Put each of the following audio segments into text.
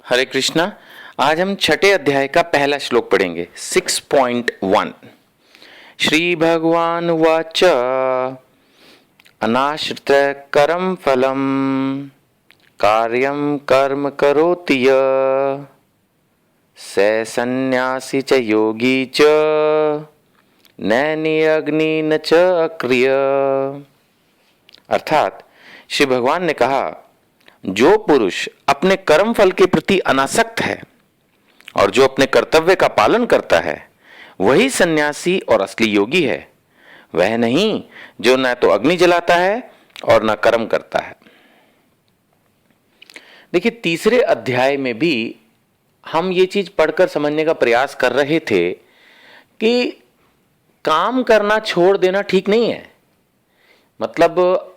हरे कृष्णा। आज हम छठे अध्याय का पहला श्लोक पढ़ेंगे 6.1। श्री भगवान वाच अनाश्रित करम फलम कार्यम कर्म करोति यः स सन्यासी च योगी च नैनि अग्नि न च अक्रिय। अर्थात श्री भगवान ने कहा, जो पुरुष अपने कर्म फल के प्रति अनासक्त है और जो अपने कर्तव्य का पालन करता है वही सन्यासी और असली योगी है। वह नहीं जो न तो अग्नि जलाता है और न कर्म करता है। देखिए, तीसरे अध्याय में भी हम ये चीज पढ़कर समझने का प्रयास कर रहे थे कि काम करना छोड़ देना ठीक नहीं है। मतलब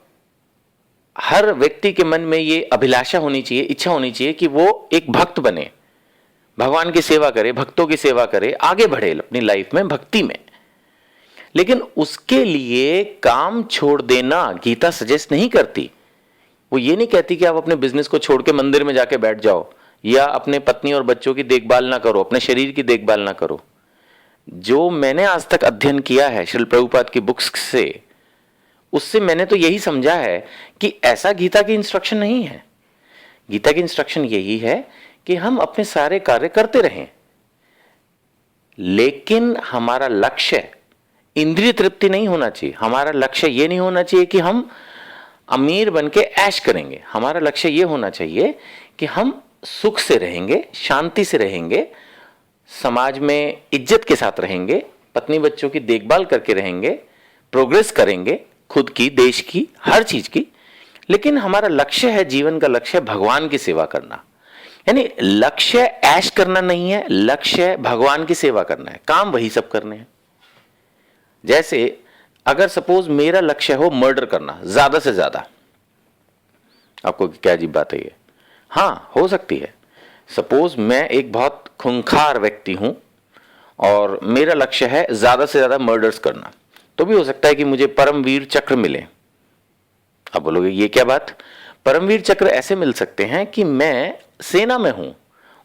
हर व्यक्ति के मन में ये अभिलाषा होनी चाहिए, इच्छा होनी चाहिए कि वो एक भक्त बने, भगवान की सेवा करे, भक्तों की सेवा करे, आगे बढ़े अपनी लाइफ में भक्ति में। लेकिन उसके लिए काम छोड़ देना गीता सजेस्ट नहीं करती। वो ये नहीं कहती कि आप अपने बिजनेस को छोड़ के मंदिर में जाके बैठ जाओ या अपने पत्नी और बच्चों की देखभाल ना करो, अपने शरीर की देखभाल ना करो। जो मैंने आज तक अध्ययन किया है श्रील प्रभुपाद की बुक्स से, उससे मैंने तो यही समझा है कि ऐसा गीता की इंस्ट्रक्शन नहीं है। गीता की इंस्ट्रक्शन यही है कि हम अपने सारे कार्य करते रहें, लेकिन हमारा लक्ष्य इंद्रिय तृप्ति नहीं होना चाहिए। हमारा लक्ष्य यह नहीं होना चाहिए कि हम अमीर बन के ऐश करेंगे। हमारा लक्ष्य यह होना चाहिए कि हम सुख से रहेंगे, शांति से रहेंगे, समाज में इज्जत के साथ रहेंगे, पत्नी बच्चों की देखभाल करके रहेंगे, प्रोग्रेस करेंगे, खुद की, देश की, हर चीज की। लेकिन हमारा लक्ष्य है, जीवन का लक्ष्य भगवान की सेवा करना। यानी लक्ष्य ऐश करना नहीं है, लक्ष्य भगवान की सेवा करना है। काम वही सब करने हैं। जैसे अगर सपोज मेरा लक्ष्य हो मर्डर करना ज्यादा से ज्यादा, आपको क्या अजीब बात है ये? हाँ, हो सकती है। सपोज मैं एक बहुत खूंखार व्यक्ति हूं और मेरा लक्ष्य है ज्यादा से ज्यादा मर्डर्स करना, तो भी हो सकता है कि मुझे परमवीर चक्र मिले। अब बोलोगे ये क्या बात? परमवीर चक्र ऐसे मिल सकते हैं कि मैं सेना में हूं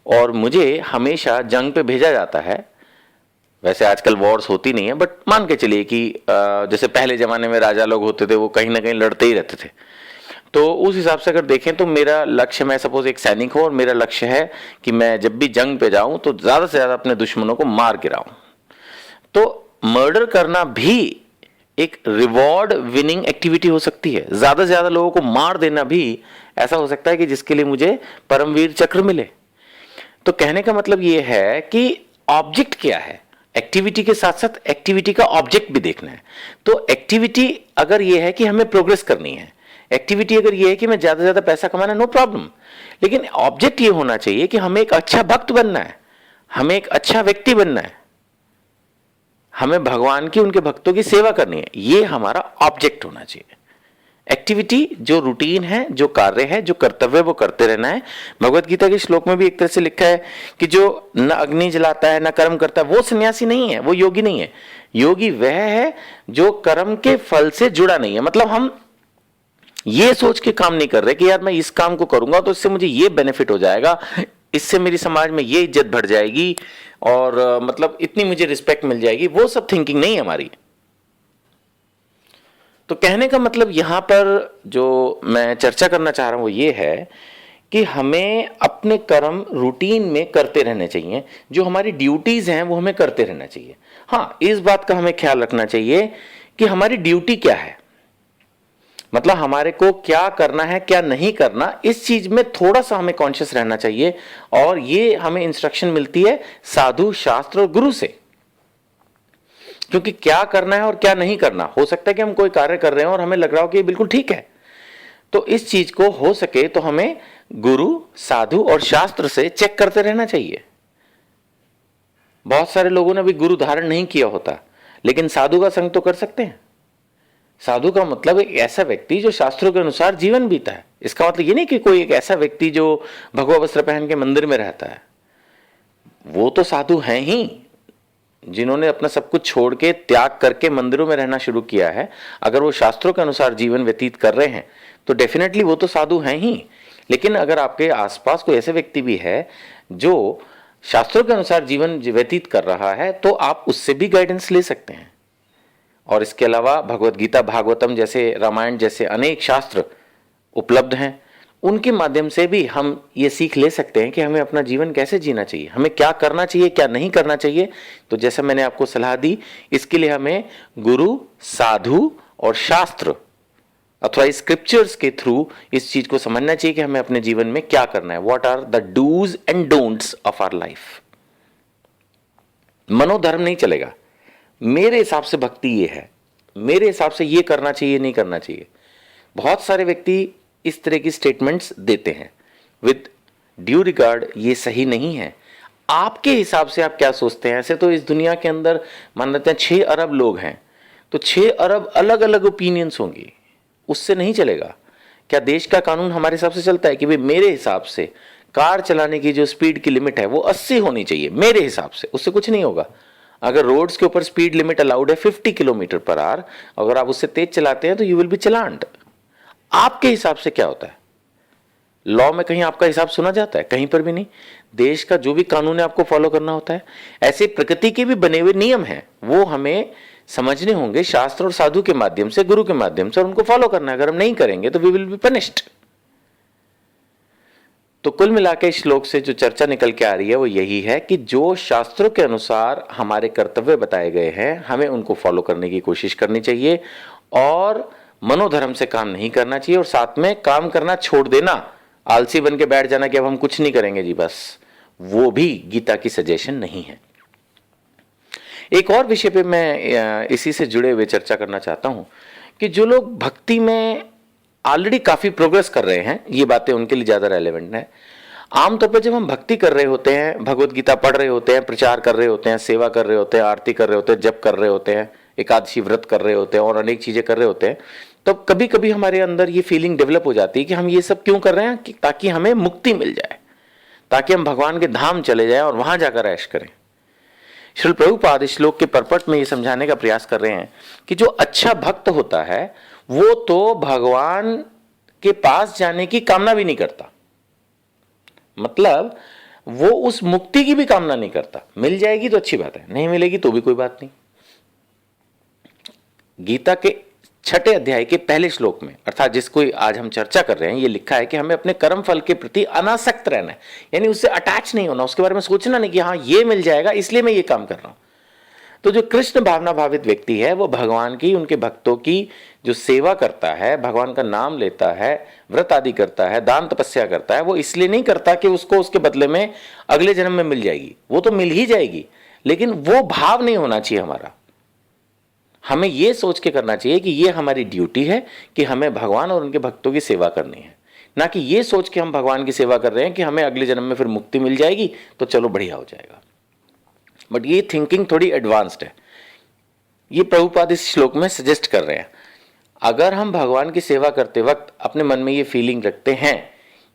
और मुझे हमेशा जंग पे भेजा जाता है। वैसे आजकल वॉर्स होती नहीं है, बट मान के चलिए कि जैसे पहले जमाने में राजा लोग होते थे, वो कहीं ना कहीं लड़ते ही रहते थे। तो उस हिसाब से अगर देखें तो मेरा लक्ष्य, मैं सपोज एक सैनिक हूं और मेरा लक्ष्य है कि मैं जब भी जंग पे जाऊं तो ज्यादा से ज्यादा अपने दुश्मनों को मार गिराऊं। तो मर्डर करना भी एक रिवॉर्ड विनिंग एक्टिविटी हो सकती है। ज्यादा से ज्यादा लोगों को मार देना भी ऐसा हो सकता है कि जिसके लिए मुझे परमवीर चक्र मिले। तो कहने का मतलब यह है कि ऑब्जेक्ट क्या है, एक्टिविटी के साथ साथ एक्टिविटी का ऑब्जेक्ट भी देखना है। तो एक्टिविटी अगर यह है कि हमें प्रोग्रेस करनी है, एक्टिविटी अगर यह है कि मैं ज्यादा से ज्यादा पैसा कमाना, नो प्रॉब्लम। लेकिन ऑब्जेक्ट यह होना चाहिए कि हमें एक अच्छा भक्त बनना है, हमें एक अच्छा व्यक्ति बनना है, हमें भगवान की, उनके भक्तों की सेवा करनी है। ये हमारा ऑब्जेक्ट होना चाहिए। एक्टिविटी जो रूटीन है, जो कार्य है, जो कर्तव्य, वो करते रहना है। भगवत गीता के श्लोक में भी एक तरह से लिखा है कि जो न अग्नि जलाता है, न कर्म करता है, वो सन्यासी नहीं है, वो योगी नहीं है। योगी वह है जो कर्म के फल से जुड़ा नहीं है। मतलब हम ये सोच के काम नहीं कर रहे कि यार मैं इस काम को करूंगा तो इससे मुझे ये बेनिफिट हो जाएगा, इससे मेरी समाज में ये इज्जत बढ़ जाएगी और मतलब इतनी मुझे रिस्पेक्ट मिल जाएगी। वो सब थिंकिंग नहीं हमारी। तो कहने का मतलब यहां पर जो मैं चर्चा करना चाह रहा हूं वो ये है कि हमें अपने कर्म रूटीन में करते रहने चाहिए। जो हमारी ड्यूटीज हैं वो हमें करते रहना चाहिए। हाँ, इस बात का हमें ख्याल रखना चाहिए कि हमारी ड्यूटी क्या है, मतलब हमारे को क्या करना है, क्या नहीं करना, इस चीज में थोड़ा सा हमें कॉन्शियस रहना चाहिए। और ये हमें इंस्ट्रक्शन मिलती है साधु, शास्त्र और गुरु से। क्योंकि क्या करना है और क्या नहीं करना, हो सकता है कि हम कोई कार्य कर रहे हैं और हमें लग रहा हो कि ये बिल्कुल ठीक है, तो इस चीज को हो सके तो हमें गुरु, साधु और शास्त्र से चेक करते रहना चाहिए। बहुत सारे लोगों ने भी गुरु धारण नहीं किया होता, लेकिन साधु का संग तो कर सकते हैं। साधु का मतलब एक ऐसा व्यक्ति जो शास्त्रों के अनुसार जीवन बीता है। इसका मतलब ये नहीं कि कोई एक ऐसा व्यक्ति जो भगवा वस्त्र पहन के मंदिर में रहता है। वो तो साधु हैं ही, जिन्होंने अपना सब कुछ छोड़ के, त्याग करके मंदिरों में रहना शुरू किया है। अगर वो शास्त्रों के अनुसार जीवन व्यतीत कर रहे हैं तो डेफिनेटली वो तो साधु हैं ही। लेकिन अगर आपके आसपास कोई ऐसे व्यक्ति भी है जो शास्त्रों के अनुसार जीवन व्यतीत कर रहा है, तो आप उससे भी गाइडेंस ले सकते हैं। और इसके अलावा भगवत गीता, भागवतम जैसे, रामायण जैसे अनेक शास्त्र उपलब्ध हैं, उनके माध्यम से भी हम ये सीख ले सकते हैं कि हमें अपना जीवन कैसे जीना चाहिए, हमें क्या करना चाहिए, क्या नहीं करना चाहिए। तो जैसे मैंने आपको सलाह दी, इसके लिए हमें गुरु, साधु और शास्त्र अथवा स्क्रिप्चर्स के थ्रू इस चीज को समझना चाहिए कि हमें अपने जीवन में क्या करना है। What are the dos and don'ts of our life. मनोधर्म नहीं चलेगा। मेरे हिसाब से भक्ति ये है, मेरे हिसाब से ये करना चाहिए, नहीं करना चाहिए। बहुत सारे व्यक्ति इस तरह की स्टेटमेंट्स देते हैं, विद ड्यू रिगार्ड ये सही नहीं है। आपके हिसाब से आप क्या सोचते हैं? ऐसे तो इस दुनिया के अंदर मान लेते हैं 6 अरब लोग हैं, तो 6 अरब अलग अलग ओपिनियंस होंगी, उससे नहीं चलेगा। क्या देश का कानून हमारे हिसाब से चलता है कि भाई मेरे हिसाब से कार चलाने की जो स्पीड की लिमिट है वो 80 होनी चाहिए मेरे हिसाब से? उससे कुछ नहीं होगा। अगर रोड्स के ऊपर स्पीड लिमिट अलाउड है 50 किलोमीटर पर आवर, अगर आप उससे तेज चलाते हैं तो यू विल बी चलान्ड। आपके हिसाब से क्या होता है? लॉ में कहीं आपका हिसाब सुना जाता है? कहीं पर भी नहीं। देश का जो भी कानून है आपको फॉलो करना होता है। ऐसे प्रकृति के भी बने हुए नियम हैं, वो हमें समझने होंगे शास्त्र और साधु के माध्यम से, गुरु के माध्यम से, और उनको फॉलो करना है। अगर हम नहीं करेंगे तो वी विल बी पनिश्ड। तो कुल मिलाकर इस श्लोक से जो चर्चा निकल के आ रही है वो यही है कि जो शास्त्रों के अनुसार हमारे कर्तव्य बताए गए हैं, हमें उनको फॉलो करने की कोशिश करनी चाहिए और मनोधर्म से काम नहीं करना चाहिए। और साथ में काम करना छोड़ देना, आलसी बन के बैठ जाना कि अब हम कुछ नहीं करेंगे जी बस, वो भी गीता की सजेशन नहीं है। एक और विषय पे मैं इसी से जुड़े हुए चर्चा करना चाहता हूं कि जो लोग भक्ति में ऑलरेडी काफी प्रोग्रेस कर रहे हैं, ये बातें उनके लिए ज्यादा रेलेवेंट है। आमतौर पर जब हम भक्ति कर रहे होते हैं, भगवत गीता पढ़ रहे होते हैं, प्रचार कर रहे होते हैं, सेवा कर रहे होते हैं, आरती कर रहे होते हैं, जप कर रहे होते हैं, एकादशी व्रत कर रहे होते हैं और अनेक चीजें कर रहे होते हैं, तो कभी कभी हमारे अंदर ये फीलिंग डेवलप हो जाती है कि हम ये सब क्यों कर रहे हैं, कि ताकि हमें मुक्ति मिल जाए, ताकि हम भगवान के धाम चले जाएं और वहां जाकर ऐश करें। श्रील प्रभुपाद इस श्लोक के परपट में ये समझाने का प्रयास कर रहे हैं कि जो अच्छा भक्त होता है वो तो भगवान के पास जाने की कामना भी नहीं करता, मतलब वो उस मुक्ति की भी कामना नहीं करता। मिल जाएगी तो अच्छी बात है, नहीं मिलेगी तो भी कोई बात नहीं। गीता के 6 अध्याय के पहले श्लोक में, अर्थात जिसको आज हम चर्चा कर रहे हैं, ये लिखा है कि हमें अपने कर्म फल के प्रति अनासक्त रहना है, यानी उससे अटैच नहीं होना, उसके बारे में सोचना नहीं कि हाँ ये मिल जाएगा इसलिए मैं ये काम कर रहा हूं। तो जो कृष्ण भावना भावित व्यक्ति है वो भगवान की, उनके भक्तों की जो सेवा करता है, भगवान का नाम लेता है, व्रत आदि करता है, दान तपस्या करता है, वो इसलिए नहीं करता कि उसको उसके बदले में अगले जन्म में मिल जाएगी, वो तो मिल ही जाएगी, लेकिन वो भाव नहीं होना चाहिए हमारा। हमें ये सोच के करना चाहिए कि ये हमारी ड्यूटी है कि हमें भगवान और उनके भक्तों की सेवा करनी है, ना कि ये सोच के हम भगवान की सेवा कर रहे हैं कि हमें अगले जन्म में फिर मुक्ति मिल जाएगी तो चलो बढ़िया हो जाएगा। बट ये थिंकिंग थोड़ी एडवांस्ड है। ये प्रभुपाद इस श्लोक में सजेस्ट कर रहे हैं, अगर हम भगवान की सेवा करते वक्त अपने मन में ये फीलिंग रखते हैं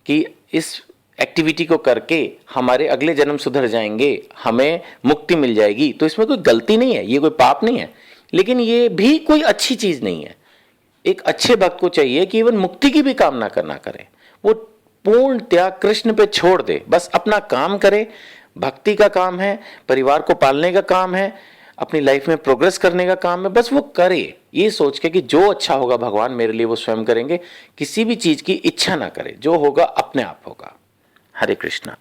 कि इस एक्टिविटी को करके हमारे अगले जन्म सुधर जाएंगे, हमें मुक्ति मिल जाएगी, तो इसमें कोई गलती नहीं है, ये कोई पाप नहीं है, लेकिन ये भी कोई अच्छी चीज नहीं है। एक अच्छे भक्त को चाहिए कि इवन मुक्ति की भी कामना करना करे, वो पूर्ण त्याग कृष्ण पे छोड़ दे, बस अपना काम करे। भक्ति का काम है, परिवार को पालने का काम है, अपनी लाइफ में प्रोग्रेस करने का काम है, बस वो करे ये सोच के कि जो अच्छा होगा भगवान मेरे लिए वो स्वयं करेंगे, किसी भी चीज की इच्छा ना करे, जो होगा अपने आप होगा। हरे कृष्णा।